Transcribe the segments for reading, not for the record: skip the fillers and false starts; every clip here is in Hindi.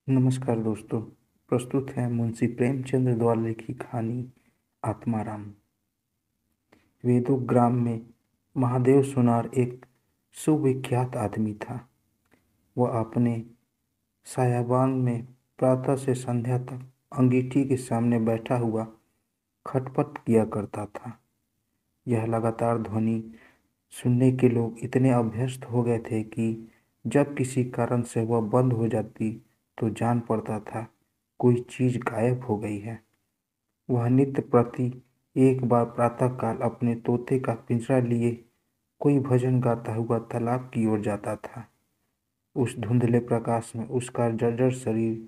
नमस्कार दोस्तों। प्रस्तुत है मुंशी प्रेमचंद्र द्वारा लिखी कहानी आत्माराम। वेदोग्राम में महादेव सुनार एक सुविख्यात आदमी था। वह अपने सायाबान में प्रातः से संध्या तक अंगीठी के सामने बैठा हुआ खटपट किया करता था। यह लगातार ध्वनि सुनने के लोग इतने अभ्यस्त हो गए थे कि जब किसी कारण से वह बंद हो जाती तो जान पड़ता था कोई चीज गायब हो गई है। वह नित्य प्रति एक बार प्रातःकाल अपने तोते का पिंजरा लिए कोई भजन गाता हुआ तालाब की ओर जाता था। उस धुंधले प्रकाश में उसका जर्जर शरीर,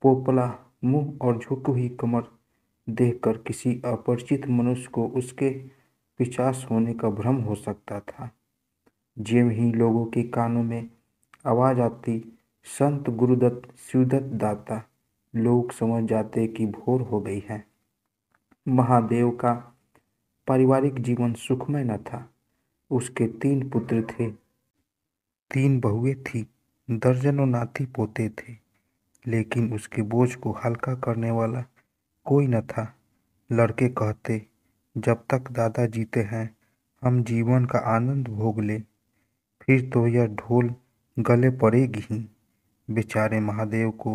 पोपला मुंह और झुकी हुई कमर देखकर किसी अपरिचित मनुष्य को उसके पिशाच होने का भ्रम हो सकता था। ज्यों ही लोगों के कानों में आवाज आती, संत गुरुदत्त शिवदत्त दाता, लोग समझ जाते कि भोर हो गई है। महादेव का पारिवारिक जीवन सुखमय न था। उसके 3 पुत्र थे, 3 बहुएं थीं, दर्जनों नाती पोते थे, लेकिन उसके बोझ को हल्का करने वाला कोई न था। लड़के कहते, जब तक दादा जीते हैं हम जीवन का आनंद भोग ले, फिर तो यह ढोल गले पड़ेगी ही। बेचारे महादेव को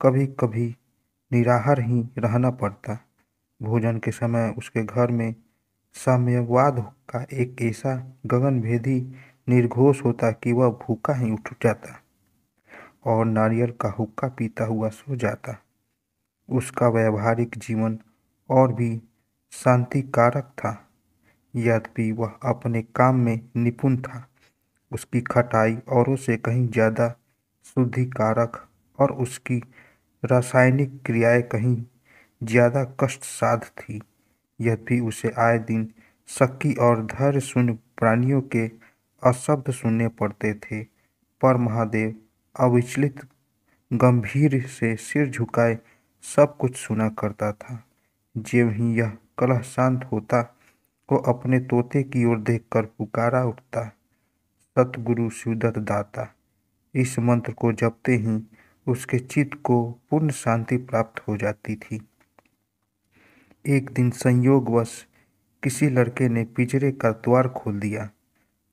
कभी कभी निराहार ही रहना पड़ता। भोजन के समय उसके घर में साम्यवाद का एक ऐसा गगनभेदी निर्घोष होता कि वह भूखा ही उठ जाता और नारियल का हुक्का पीता हुआ सो जाता। उसका व्यावहारिक जीवन और भी शांतिकारक था, यद्यपि वह अपने काम में निपुण था। उसकी खटाई औरों से कहीं ज़्यादा शुद्धिकारक और उसकी रासायनिक क्रियाएं कहीं ज़्यादा कष्टसाध्य थी। यद्यपि उसे आए दिन शक्की और धैर्य शून्य प्राणियों के अशब्द सुनने पड़ते थे, पर महादेव अविचलित गंभीर से सिर झुकाए सब कुछ सुना करता था। ज्यों ही यह कलह शांत होता, वो अपने तोते की ओर देखकर पुकारा उठता, सतगुरु शिवदत्त दाता। इस मंत्र को जपते ही उसके चित्त को पूर्ण शांति प्राप्त हो जाती थी। एक दिन संयोगवश किसी लड़के ने पिंजरे का द्वार खोल दिया।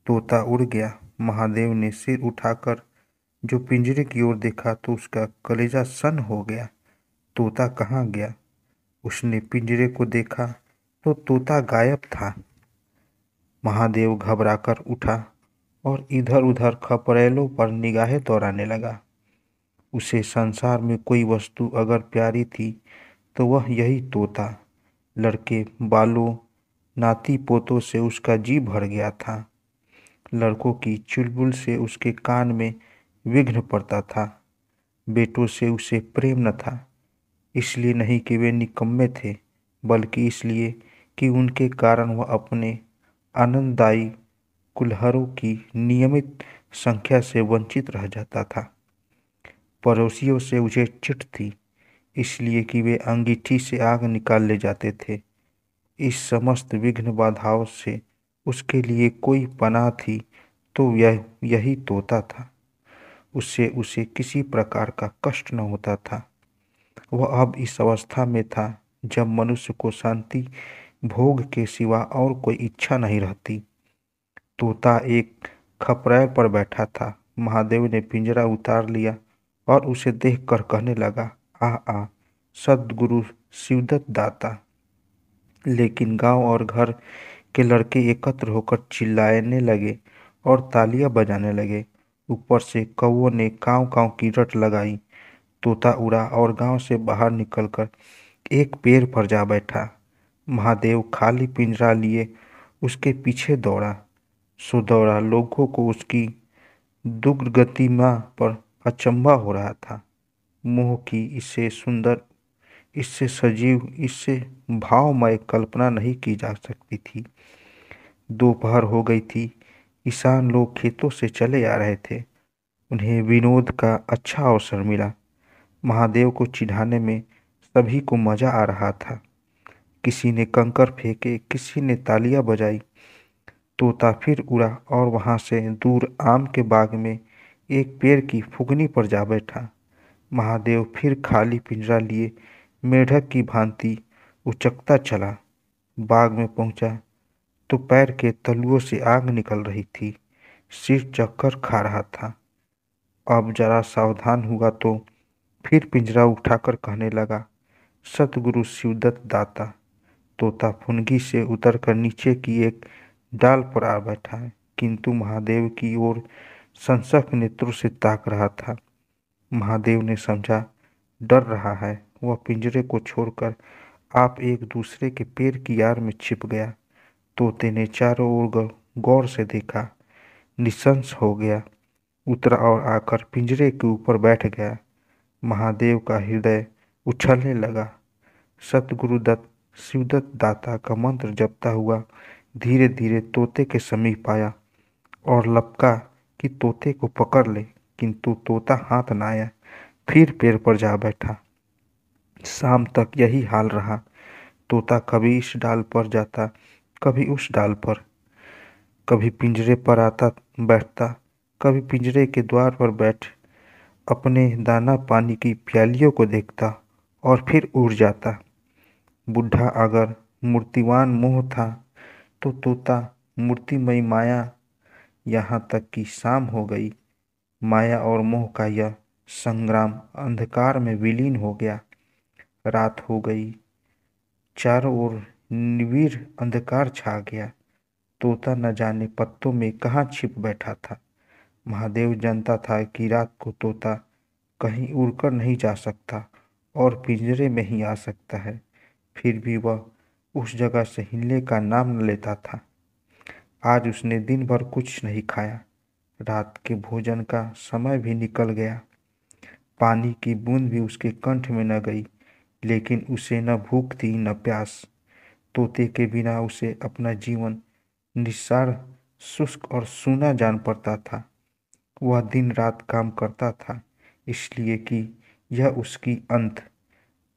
तोता उड़ गया। महादेव ने सिर उठाकर जो पिंजरे की ओर देखा तो उसका कलेजा सन हो गया। तोता कहाँ गया? उसने पिंजरे को देखा तो तोता गायब था। महादेव घबराकर उठा और इधर उधर खपरेलों पर निगाहें दौड़ाने लगा। उसे संसार में कोई वस्तु अगर प्यारी थी तो वह यही तोता। लड़के बालों, नाती पोतों से उसका जी भर गया था। लड़कों की चुलबुल से उसके कान में विघ्न पड़ता था। बेटों से उसे प्रेम न था, इसलिए नहीं कि वे निकम्मे थे, बल्कि इसलिए कि उनके कारण वह अपने आनंददायी कुल्हारों की नियमित संख्या से वंचित रह जाता था। पड़ोसियों से उसे चिढ़ थी, इसलिए कि वे अंगीठी से आग निकाल ले जाते थे। इस समस्त विघ्न बाधाओं से उसके लिए कोई पनाह थी तो यही तोता था। उससे उसे किसी प्रकार का कष्ट न होता था। वह अब इस अवस्था में था जब मनुष्य को शांति भोग के सिवा और कोई इच्छा नहीं रहती। तोता एक खपरेल पर बैठा था। महादेव ने पिंजरा उतार लिया और उसे देखकर कहने लगा, आ आ सद्गुरु शिवदत्त दाता। लेकिन गांव और घर के लड़के एकत्र होकर चिल्लाने लगे और तालियां बजाने लगे। ऊपर से कौवों ने कांव कांव की रट लगाई। तोता उड़ा और गांव से बाहर निकलकर एक पेड़ पर जा बैठा। महादेव खाली पिंजरा लिए उसके पीछे दौड़ा। सो दौड़ा लोगों को उसकी दुर्गतिमा पर अचंभा हो रहा था। मोह की इससे सुंदर, इससे सजीव, इससे भावमय कल्पना नहीं की जा सकती थी। दोपहर हो गई थी। किसान लोग खेतों से चले आ रहे थे। उन्हें विनोद का अच्छा अवसर मिला। महादेव को चिढ़ाने में सभी को मजा आ रहा था। किसी ने कंकर फेंके, किसी ने तालियां बजाई। तोता फिर उड़ा और वहां से दूर आम के बाग में एक पेड़ की फुकनी पर जा बैठा। महादेव फिर खाली पिंजरा लिए मेढक की भांति उचकता चला। बाग में पहुंचा तो पैर के तलुओं से आग निकल रही थी। सिर चक्कर खा रहा था। अब जरा सावधान हुआ तो फिर पिंजरा उठाकर कहने लगा, सतगुरु शिवदत्त दाता। तोता फुनगी से उतरकर नीचे की एक डाल पर आ बैठा है, किंतु महादेव की ओर संशक नेत्रों से ताक रहा था। महादेव ने समझा डर रहा है। वह पिंजरे को छोड़कर आप एक दूसरे के पैर की आड़ में छिप गया। तोते ने चारों ओर गौर से देखा, निशंस हो गया, उतरा और आकर पिंजरे के ऊपर बैठ गया। महादेव का हृदय उछलने लगा। सतगुरुदत्त शिवदत्त दाता का मंत्र जपता हुआ धीरे धीरे तोते के समीप आया और लपका कि तोते को पकड़ ले, किंतु तोता हाथ न आया। फिर पेड़ पर जा बैठा। शाम तक यही हाल रहा। तोता कभी इस डाल पर जाता, कभी उस डाल पर, कभी पिंजरे पर आता बैठता, कभी पिंजरे के द्वार पर बैठ अपने दाना पानी की प्यालियों को देखता और फिर उड़ जाता। बुढ़ा अगर मूर्तिवान मोह था तो तोता मूर्तिमयी माया। यहाँ तक कि शाम हो गई। माया और मोह का यह संग्राम अंधकार में विलीन हो गया। रात हो गई। चारों ओर निविड़ अंधकार छा गया। तोता न जाने पत्तों में कहाँ छिप बैठा था। महादेव जानता था कि रात को तोता कहीं उड़कर नहीं जा सकता और पिंजरे में ही आ सकता है। फिर भी वह उस जगह से हिलने का नाम न लेता था। आज उसने दिन भर कुछ नहीं खाया। रात के भोजन का समय भी निकल गया। पानी की बूंद भी उसके कंठ में न गई, लेकिन उसे न भूख थी न प्यास। तोते के बिना उसे अपना जीवन निस्सार, शुष्क और सूना जान पड़ता था। वह दिन रात काम करता था, इसलिए कि यह उसकी अंत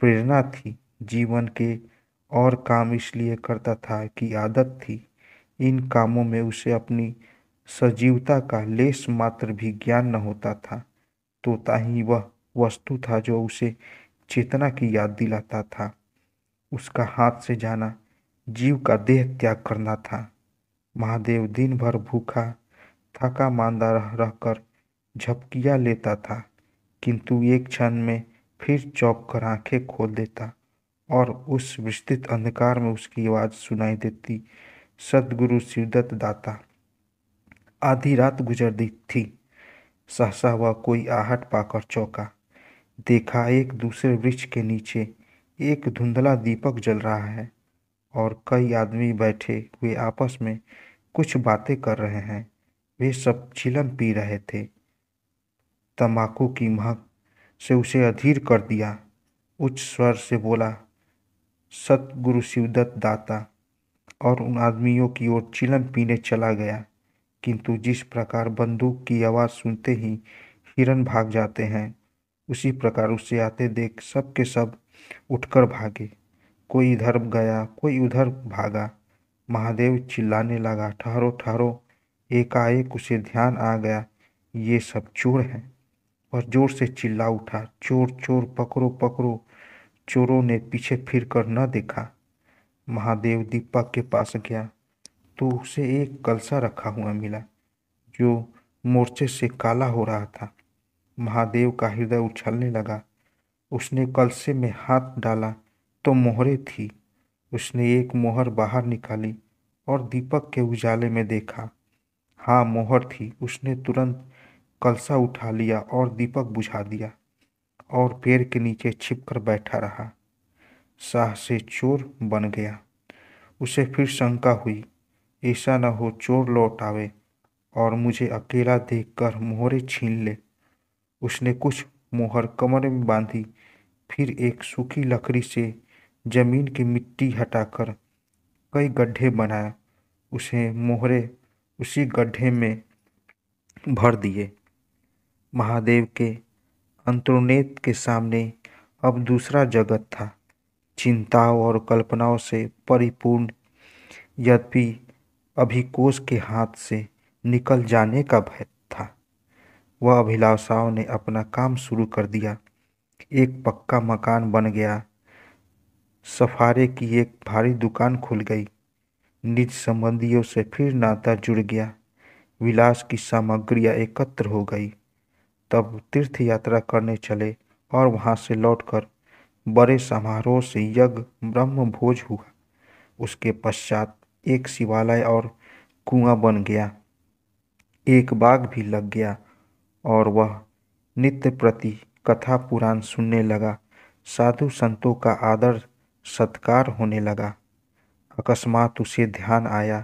प्रेरणा थी। जीवन के और काम इसलिए करता था कि आदत थी। इन कामों में उसे अपनी सजीवता का लेश मात्र भी ज्ञान न होता था। तोता ही वह वस्तु था जो उसे चेतना की याद दिलाता था। उसका हाथ से जाना जीव का देह त्याग करना था। महादेव दिन भर भूखा थका मांदा रहकर झपकियाँ लेता था, किंतु एक क्षण में फिर चौंक कर आंखें खोल देता और उस विस्तृत अंधकार में उसकी आवाज़ सुनाई देती, सद्गुरु शिवदत्त दाता। आधी रात गुजर दी थी। सहसा वह कोई आहट पाकर चौंका। देखा एक दूसरे वृक्ष के नीचे एक धुंधला दीपक जल रहा है और कई आदमी बैठे हुए आपस में कुछ बातें कर रहे हैं। वे सब चिलम पी रहे थे। तंबाकू की महक से उसे अधीर कर दिया। उच्च स्वर से बोला, सतगुरु शिवदत्त दाता, और उन आदमियों की ओर चिलम पीने चला गया। किंतु जिस प्रकार बंदूक की आवाज़ सुनते ही हिरन भाग जाते हैं, उसी प्रकार उसे आते देख सब के सब उठकर भागे। कोई इधर गया, कोई उधर भागा। महादेव चिल्लाने लगा, ठहरो ठहरो। एकाएक उसे ध्यान आ गया, ये सब चोर हैं। वह जोर से चिल्ला उठा, चोर चोर, पकड़ो पकड़ो। चोरों ने पीछे फिरकर न देखा। महादेव दीपक के पास गया तो उसे एक कलसा रखा हुआ मिला जो मोर्चे से काला हो रहा था। महादेव का हृदय उछलने लगा। उसने कलसे में हाथ डाला तो मोहरें थी। उसने एक मोहर बाहर निकाली और दीपक के उजाले में देखा। हाँ, मोहर थी। उसने तुरंत कलसा उठा लिया और दीपक बुझा दिया और पेड़ के नीचे छिपकर बैठा रहा। साह से चोर बन गया। उसे फिर शंका हुई, ऐसा न हो चोर लौट आवे और मुझे अकेला देखकर मोहरें छीन ले। उसने कुछ मोहर कमर में बांधी, फिर एक सूखी लकड़ी से जमीन की मिट्टी हटाकर कई गड्ढे बनाए। उसे मोहरे उसी गड्ढे में भर दिए। महादेव के अंतर्नेत्र के सामने अब दूसरा जगत था, चिंताओं और कल्पनाओं से परिपूर्ण। यद्यपि अभी कोष के हाथ से निकल जाने का भय था, वह अभिलाषाओं ने अपना काम शुरू कर दिया। एक पक्का मकान बन गया। सफारे की एक भारी दुकान खुल गई। निज संबंधियों से फिर नाता जुड़ गया। विलास की सामग्रियां एकत्र हो गई। तब तीर्थ यात्रा करने चले और वहां से लौटकर बड़े समारोह से यज्ञ ब्रह्म भोज हुआ। उसके पश्चात एक शिवालय और कुआं बन गया। एक बाग भी लग गया और वह नित्य प्रति कथा पुराण सुनने लगा। साधु संतों का आदर सत्कार होने लगा। अकस्मात उसे ध्यान आया,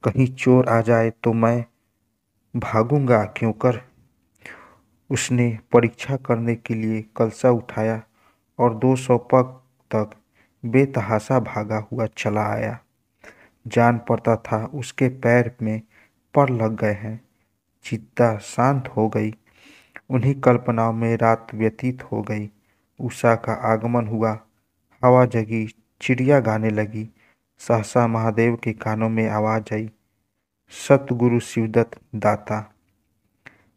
कहीं चोर आ जाए तो मैं भागूंगा क्यों कर। उसने परीक्षा करने के लिए कलसा उठाया और 200 पग तक बेतहाशा भागा हुआ चला आया। जान पड़ता था उसके पैर में पर लग गए हैं। चित्ता शांत हो गई। उन्हीं कल्पनाओं में रात व्यतीत हो गई। उषा का आगमन हुआ। हवा जगी, चिड़िया गाने लगी। सहसा महादेव के कानों में आवाज आई, सतगुरु शिवदत्त दाता।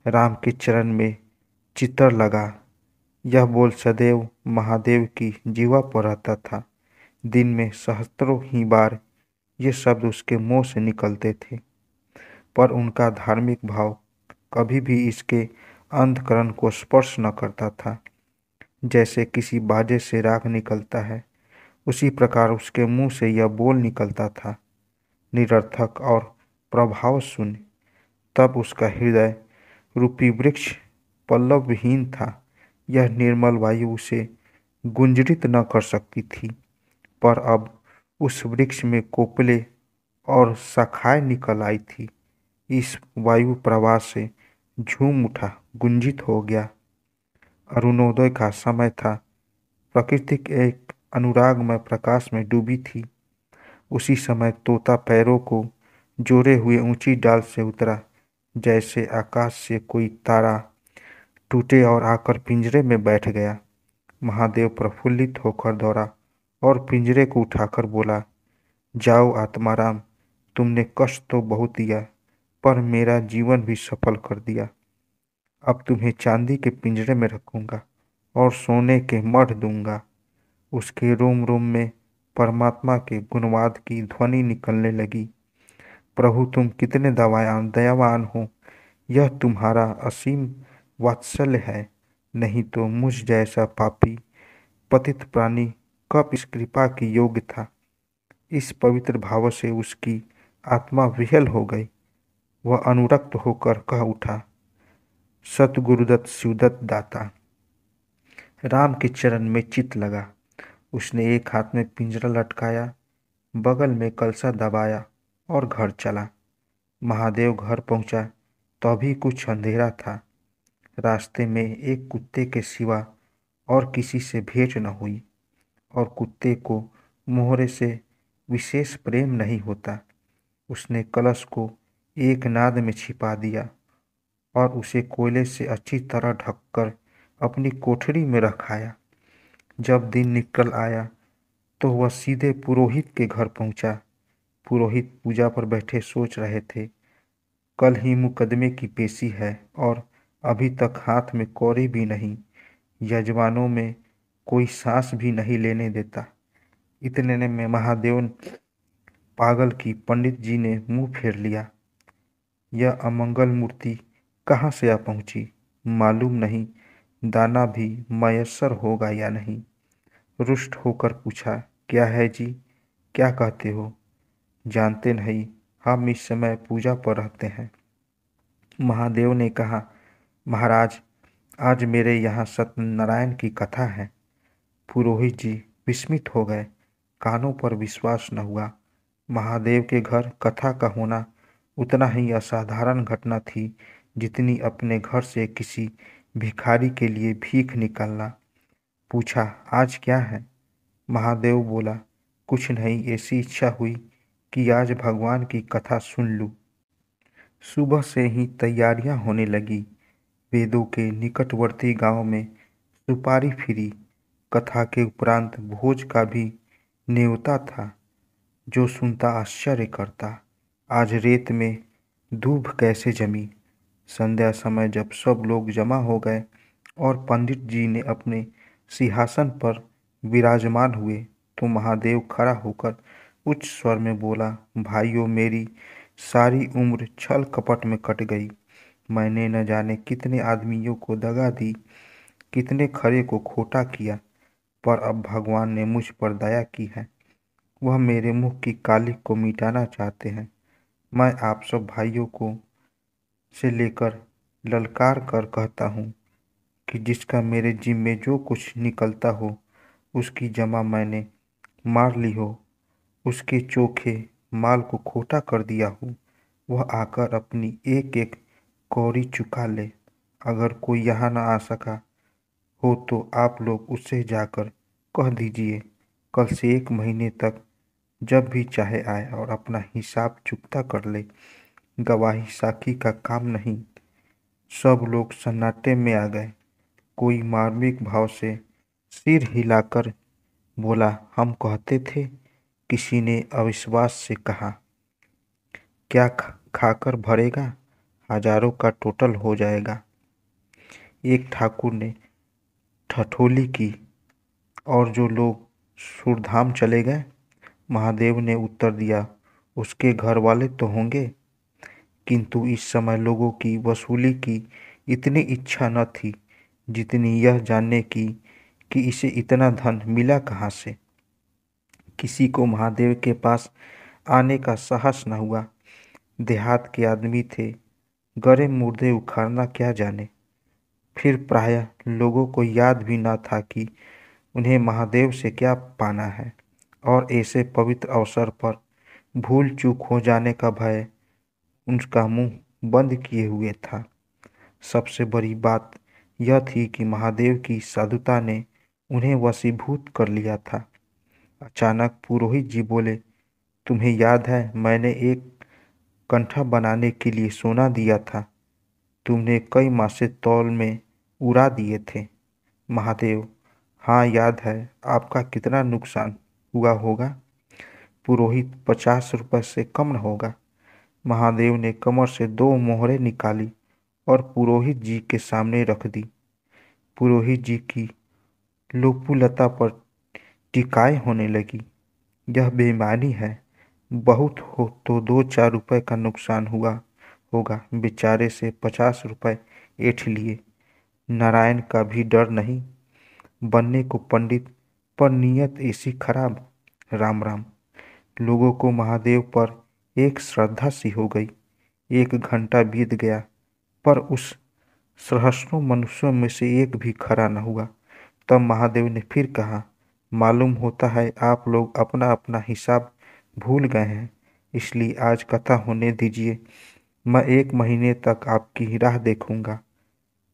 राम के चरण में चित्तर लगा। यह बोल सदैव महादेव की जीवा पर रहता था। दिन में सहस्त्रों ही बार ये शब्द उसके मुंह से निकलते थे, पर उनका धार्मिक भाव कभी भी इसके अंतःकरण को स्पर्श न करता था। जैसे किसी बाजे से राग निकलता है, उसी प्रकार उसके मुंह से यह बोल निकलता था, निरर्थक और प्रभाव शून्य। तब उसका हृदय रूपी वृक्ष पल्लव विहीन था। यह निर्मल वायु उसे गुंजरित न कर सकती थी, पर अब उस वृक्ष में कोपले और शाखाएं निकल आई थी। इस वायु प्रवाह से झूम उठा, गुंजित हो गया। अरुणोदय का समय था। प्रकृति एक अनुरागमय प्रकाश में डूबी थी। उसी समय तोता पैरों को जोड़े हुए ऊंची डाल से उतरा, जैसे आकाश से कोई तारा टूटे और आकर पिंजरे में बैठ गया। महादेव प्रफुल्लित होकर दौड़ा और पिंजरे को उठाकर बोला, जाओ आत्माराम, तुमने कष्ट तो बहुत दिया, पर मेरा जीवन भी सफल कर दिया। अब तुम्हें चांदी के पिंजरे में रखूंगा और सोने के मढ़ दूंगा। उसके रोम रोम में परमात्मा के गुणवाद की ध्वनि निकलने लगी। प्रभु तुम कितने दयावान हो, यह तुम्हारा असीम वात्सल्य है। नहीं तो मुझ जैसा पापी पतित प्राणी कब इस कृपा की योग्य था। इस पवित्र भाव से उसकी आत्मा विह्वल हो गई। वह अनुरक्त होकर कह उठा, सतगुरुदत्त शिवदत्त दाता। राम के चरण में चित लगा। उसने एक हाथ में पिंजरा लटकाया, बगल में कलसा दबाया और घर चला। महादेव घर पहुंचा तो अभी कुछ अंधेरा था। रास्ते में एक कुत्ते के सिवा और किसी से भेंट न हुई, और कुत्ते को मोहरे से विशेष प्रेम नहीं होता। उसने कलश को एक नाद में छिपा दिया और उसे कोयले से अच्छी तरह ढककर अपनी कोठरी में रखाया। जब दिन निकल आया तो वह सीधे पुरोहित के घर पहुंचा। पुरोहित पूजा पर बैठे सोच रहे थे, कल ही मुकदमे की पेशी है और अभी तक हाथ में कौड़ी भी नहीं। यजमानों में कोई सांस भी नहीं लेने देता। इतने में महादेव पागल की पंडित जी ने मुंह फेर लिया। यह अमंगल मूर्ति कहाँ से आ पहुंची, मालूम नहीं दाना भी मयस्सर होगा या नहीं। रुष्ट होकर पूछा, क्या है जी, क्या कहते हो? जानते नहीं, हम इस समय पूजा पर रहते हैं। महादेव ने कहा, महाराज, आज मेरे यहाँ सत्यनारायण की कथा है। पुरोहित जी विस्मित हो गए। कानों पर विश्वास न हुआ। महादेव के घर कथा का होना उतना ही असाधारण घटना थी जितनी अपने घर से किसी भिखारी के लिए भीख निकालना। पूछा, आज क्या है? महादेव बोला, कुछ नहीं, ऐसी इच्छा हुई कि आज भगवान की कथा सुन लूं। सुबह से ही तैयारियां होने लगी। वेदों के निकटवर्ती गांव में सुपारी फिरी। कथा के उपरांत भोज का भी न्योता था। जो सुनता आश्चर्य करता, आज रेत में दूब कैसे जमी। संध्या समय जब सब लोग जमा हो गए और पंडित जी ने अपने सिंहासन पर विराजमान हुए तो महादेव खड़ा होकर उच्च स्वर में बोला, भाइयों, मेरी सारी उम्र छल कपट में कट गई। मैंने न जाने कितने आदमियों को दगा दी, कितने खरे को खोटा किया, पर अब भगवान ने मुझ पर दया की है। वह मेरे मुख की काली को मिटाना चाहते हैं। मैं आप सब भाइयों को से लेकर ललकार कर कहता हूँ कि जिसका मेरे जिम्मे जो कुछ निकलता हो, उसकी जमा मैंने मार ली हो, उसके चोखे माल को खोटा कर दिया हो, वह आकर अपनी एक एक कौड़ी चुका ले। अगर कोई यहाँ न आ सका हो तो आप लोग उससे जाकर कह दीजिए, कल से 1 महीने तक जब भी चाहे आए और अपना हिसाब चुकता कर ले। गवाही साखी का काम नहीं। सब लोग सन्नाटे में आ गए। कोई मार्मिक भाव से सिर हिलाकर बोला, हम कहते थे। किसी ने अविश्वास से कहा, क्या खाकर भरेगा, हजारों का टोटल हो जाएगा। एक ठाकुर ने ठठोली की, और जो लोग सुरधाम चले गए। महादेव ने उत्तर दिया, उसके घर वाले तो होंगे। किंतु इस समय लोगों की वसूली की इतनी इच्छा न थी जितनी यह जानने की कि इसे इतना धन मिला कहाँ से। किसी को महादेव के पास आने का साहस न हुआ। देहात के आदमी थे, गरे मुर्दे उखाड़ना क्या जाने। फिर प्रायः लोगों को याद भी न था कि उन्हें महादेव से क्या पाना है, और ऐसे पवित्र अवसर पर भूल चूक हो जाने का भय उनका मुंह बंद किए हुए था। सबसे बड़ी बात यह थी कि महादेव की साधुता ने उन्हें वशीभूत कर लिया था। अचानक पुरोहित जी बोले, तुम्हें याद है मैंने एक कंठा बनाने के लिए सोना दिया था, तुमने कई मासे तौल में उड़ा दिए थे। महादेव, हाँ याद है। आपका कितना नुकसान हुआ होगा? पुरोहित, 50 रुपये से कम न होगा। महादेव ने कमर से 2 मोहरें निकाली और पुरोहित जी के सामने रख दी। पुरोहित जी की लोपुलता पर टिकाए होने लगी। यह बेईमानी है। बहुत हो तो 2-4 रुपये का नुकसान हुआ होगा। बेचारे से 50 रुपये ऐंठ लिए। नारायण का भी डर नहीं। बनने को पंडित, पर नीयत ऐसी खराब। राम राम। लोगों को महादेव पर एक श्रद्धा सी हो गई। 1 घंटा बीत गया, पर उस सहस्रों मनुष्यों में से एक भी खड़ा न हुआ। तब महादेव ने फिर कहा, मालूम होता है आप लोग अपना अपना हिसाब भूल गए हैं, इसलिए आज कथा होने दीजिए। मैं 1 महीने तक आपकी राह देखूंगा।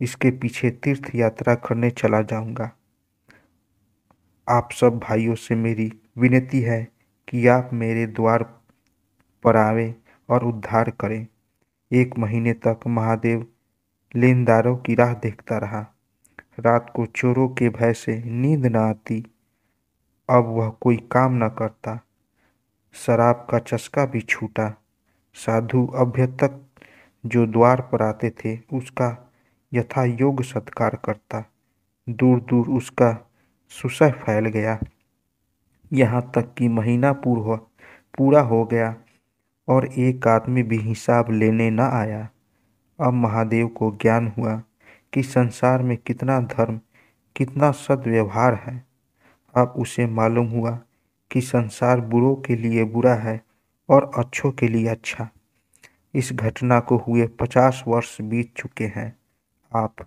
इसके पीछे तीर्थ यात्रा करने चला जाऊंगा। आप सब भाइयों से मेरी विनती है कि आप मेरे द्वार पर आवें और उद्धार करें। 1 महीने तक महादेव लेनदारों की राह देखता रहा। रात को चोरों के भय से नींद न आती। अब वह कोई काम न करता। शराब का चस्का भी छूटा। साधु अभ्यतक जो द्वार पर आते थे उसका यथा योग्य सत्कार करता। दूर दूर उसका सुसह फैल गया। यहाँ तक कि महीना पूरा हो गया और एक आदमी भी हिसाब लेने न आया। अब महादेव को ज्ञान हुआ कि संसार में कितना धर्म, कितना सद्व्यवहार है। अब उसे मालूम हुआ कि संसार बुरों के लिए बुरा है और अच्छों के लिए अच्छा। इस घटना को हुए 50 वर्ष बीत चुके हैं। आप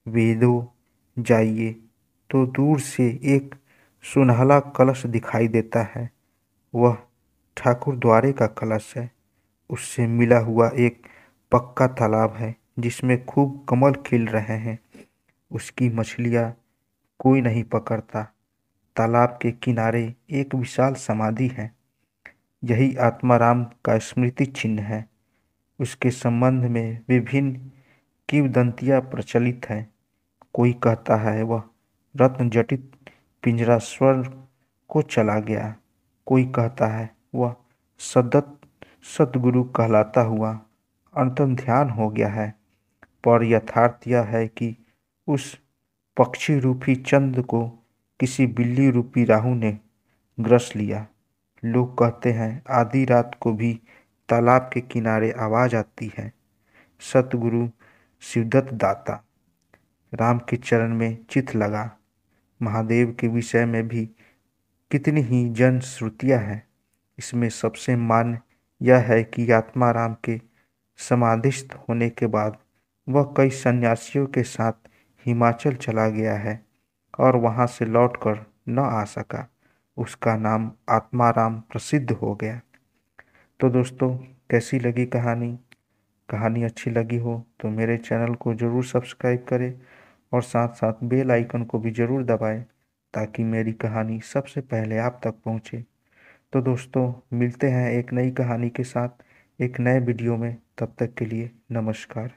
वेदों जाइए तो दूर से एक सुनहला कलश दिखाई देता है। वह ठाकुर द्वारे का कलश है। उससे मिला हुआ एक पक्का तालाब है जिसमें खूब कमल खिल रहे हैं। उसकी मछलियाँ कोई नहीं पकड़ता। तालाब के किनारे एक विशाल समाधि है। यही आत्माराम का स्मृति चिन्ह है। उसके संबंध में विभिन्न किंवदंतियाँ प्रचलित हैं। कोई कहता है वह रत्न जटित पिंजरा स्वर्ग को चला गया। कोई कहता है वह सद्गुरु कहलाता हुआ अंतर्ध्यान हो गया है। पर यथार्थ यह है कि उस पक्षी रूपी चंद को किसी बिल्ली रूपी राहु ने ग्रस लिया। लोग कहते हैं आधी रात को भी तालाब के किनारे आवाज आती है। सतगुरु शिवदत्त दाता राम के चरण में चित लगा। महादेव के विषय में भी कितनी ही जन श्रुतियाँ हैं। इसमें सबसे मान्य यह है कि आत्मा राम के समाधिस्थ होने के बाद वह कई सन्यासियों के साथ हिमाचल चला गया है और वहां से लौटकर न आ सका। उसका नाम आत्माराम प्रसिद्ध हो गया। तो दोस्तों, कैसी लगी कहानी? कहानी अच्छी लगी हो तो मेरे चैनल को ज़रूर सब्सक्राइब करें और साथ साथ बेल आइकन को भी ज़रूर दबाएं ताकि मेरी कहानी सबसे पहले आप तक पहुंचे। तो दोस्तों, मिलते हैं एक नई कहानी के साथ एक नए वीडियो में। तब तक के लिए नमस्कार।